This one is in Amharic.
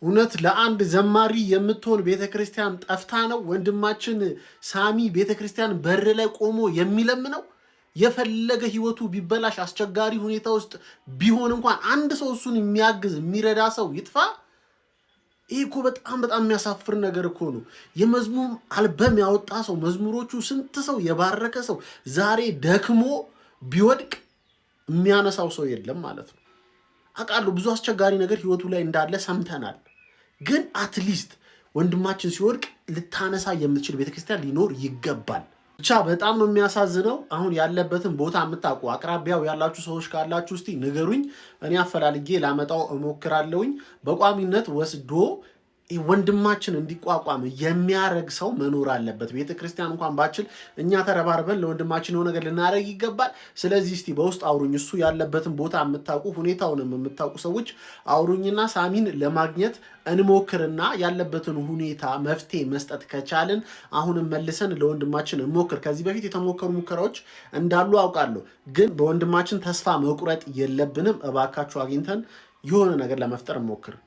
እውነት ለአንድ ዘማሪ የምትሆን ቤተክርስቲያን ጠፍታ ነው ወንድማችን ሳሚ ቤተክርስቲያን በር ላይ ቆሞ የሚለምነው? የፈለገ ህይወቱ ቢበላሽ አስቸጋሪ ሁኔታ ውስጥ ቢሆን እንኳን አንድ ሰው እሱን የሚያግዝ የሚረዳ ሰው ይጥፋ? ይህ እኮ በጣም የሚያሳፍር ነገር እኮ ነው። የመዝሙር አልበም ያወጣ ሰው መዝሙሮቹ ስንት ሰው የባረከ ሰው ዛሬ ደክሞ ቢወድቅ የሚያነሳው ሰው የለም ማለት ነው። አውቃለሁ ብዙ አስቸጋሪ ነገር ህይወቱ ላይ እንዳለ ሰምተናል። ግን አትሊስት ወንድማችን ሲወድቅ ልታነሳ የምትችል ቤተክርስቲያን ሊኖር ይገባል። ብቻ በጣም ነው የሚያሳዝነው። አሁን ያለበትን ቦታ የምታውቁ አቅራቢያው ያላችሁ ሰዎች ካላችሁ እስቲ ንገሩኝ፣ እኔ አፈላልጌ ላመጣው እሞክራለሁኝ። በቋሚነት ወስዶ ወንድማችን እንዲቋቋም የሚያረግ ሰው መኖር አለበት። ቤተክርስቲያን እንኳን ባችል እኛ ተረባርበን ለወንድማችን የሆነ ነገር ልናረግ ይገባል። ስለዚህ እስቲ በውስጥ አውሩኝ፣ እሱ ያለበትን ቦታ የምታውቁ ሁኔታውንም የምታውቁ ሰዎች አውሩኝና ሳሚን ለማግኘት እንሞክርና ያለበትን ሁኔታ መፍትሄ መስጠት ከቻልን አሁንም መልሰን ለወንድማችን እንሞክር። ከዚህ በፊት የተሞከሩ ሙከራዎች እንዳሉ አውቃለሁ፣ ግን በወንድማችን ተስፋ መቁረጥ የለብንም። እባካችሁ አግኝተን የሆነ ነገር ለመፍጠር እንሞክር።